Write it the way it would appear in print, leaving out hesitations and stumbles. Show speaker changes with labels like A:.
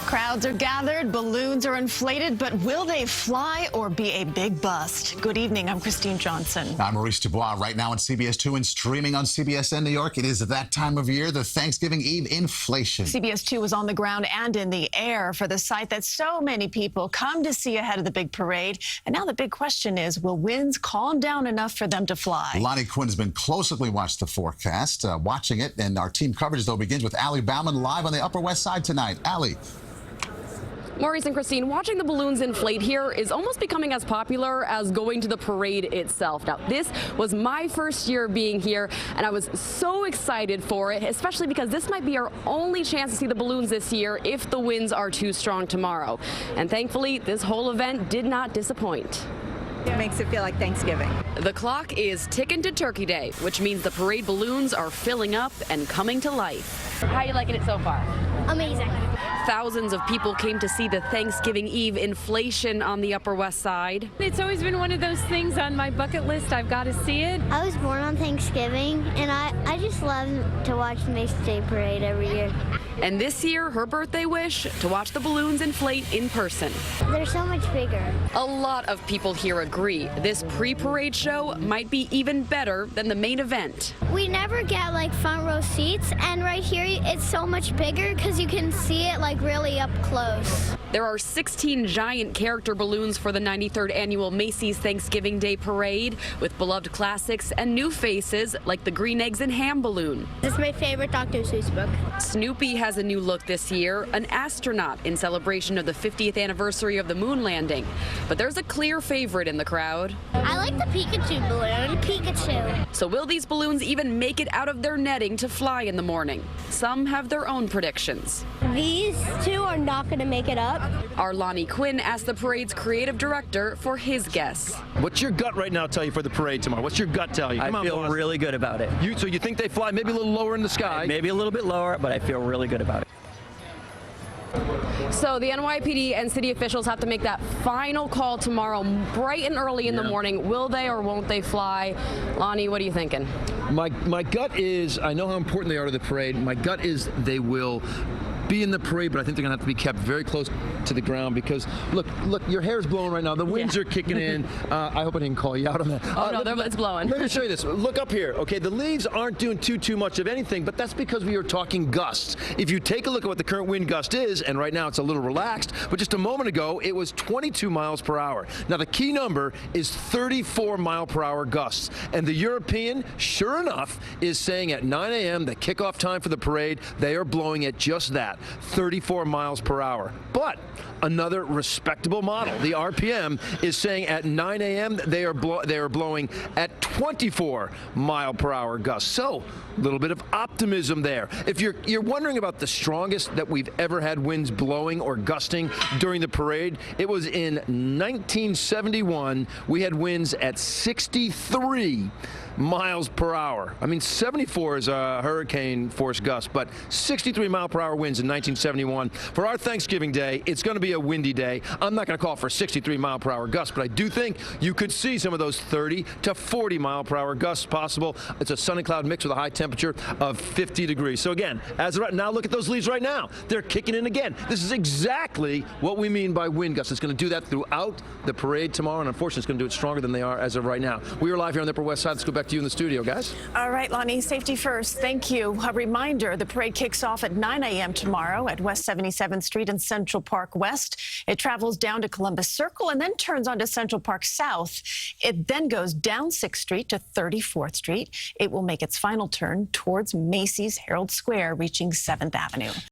A: Crowds are gathered, balloons are inflated, but will they fly or be a big bust? Good evening, I'm Christine Johnson.
B: I'm Maurice Dubois, right now on CBS 2 and streaming on CBSN New York. It is that time of year, the Thanksgiving Eve inflation.
A: CBS 2 is on the ground and in the air for the site that so many people come to see ahead of the big parade. And now the big question is, will winds calm down enough for them to fly?
B: Lonnie Quinn has been closely watched the forecast, watching it, and our team coverage, though, begins with Bauman live on the Upper West Side tonight. Allie.
C: Maurice and Christine, watching the balloons inflate here is almost becoming as popular as going to the parade itself. Now, this was my first year being here, and I was so excited for it, especially because this might be our only chance to see the balloons this year if the winds are too strong tomorrow. And thankfully, this whole event did not disappoint.
D: It makes it feel like Thanksgiving.
C: The clock is ticking to Turkey Day, which means the parade balloons are filling up and coming to life. How are you liking it so far?
E: Amazing.
C: Thousands of people came to see the Thanksgiving Eve inflation on the Upper West Side.
F: It's always been one of those things on my bucket list. I've got to see it.
E: I was born on Thanksgiving, and I just love to watch the Macy Day Parade every year.
C: And this year, her birthday wish, to watch the balloons inflate in person.
E: They're so much bigger.
C: A lot of people here agree this pre-parade show might be even better than the main event.
E: We never get like front row seats, and right here it's so much bigger because you can see it like really up close.
C: There are 16 giant character balloons for the 93rd annual Macy's Thanksgiving Day Parade, with beloved classics and new faces like the green eggs and ham balloon.
E: This is my favorite Dr. Seuss book.
C: Snoopy has a new look this year, an astronaut in celebration of the 50th anniversary of the moon landing. But there's a clear favorite in the crowd.
E: I like the Pikachu balloon. Pikachu.
C: So will these balloons even make it out of their netting to fly in the morning? Some have their own predictions.
E: These two are not going to make it up.
C: Our Lonnie Quinn asked the parade's creative director for his guess.
G: What's your gut right now tell you for the parade tomorrow? What's your gut tell you?
H: I feel really good about it.
G: So you think they fly maybe a little lower in the sky?
H: Maybe a little bit lower, but I feel really good about it.
C: So the NYPD and city officials have to make that final call tomorrow, bright and early in the morning. Will they or won't they fly? Lonnie, what are you thinking?
G: My gut is, I know how important they are to the parade. My gut is they will be in the parade, but I think they're going to have to be kept very close to the ground because, look, your hair's blowing right now. The winds are kicking in. I hope I didn't call you out on that.
C: Oh, no, it's blowing.
G: Let me show you this. Look up here. Okay, the leaves aren't doing too much of anything, but that's because we are talking gusts. If you take a look at what the current wind gust is, and right now it's a little relaxed, but just a moment ago, it was 22 miles per hour. Now, the key number is 34 mile per hour gusts, and the European, sure enough, is saying at 9 a.m., the kickoff time for the parade, they are blowing at just that. 34 miles per hour. But another respectable model, the RPM, is saying at 9 a.m. they are blowing at 24 mile per hour gusts. So a little bit of optimism there. If you're wondering about the strongest that we've ever had winds blowing or gusting during the parade, it was in 1971. We had winds at 63 miles per hour. I mean, 74 is a hurricane force gust, but 63 mile per hour winds in 1971. For our Thanksgiving Day, it's going to be a windy day. I'm not going to call for 63 mile per hour gusts, but I do think you could see some of those 30 to 40 mile per hour gusts possible. It's a sunny cloud mix with a high temperature of 50 degrees. So again, as of right now, look at those leaves right now. They're kicking in again. This is exactly what we mean by wind gusts. It's going to do that throughout the parade tomorrow, and unfortunately, it's going to do it stronger than they are as of right now. We are live here on the Upper West Side. Let's go back to you in the studio, guys.
A: All right, Lonnie, safety first. Thank you. A reminder, the parade kicks off at 9 a.m. tomorrow at West 77th Street and Central Park West. It travels down to Columbus Circle and then turns onto Central Park South. It then goes down 6th Street to 34th Street. It will make its final turn towards Macy's Herald Square, reaching 7th Avenue.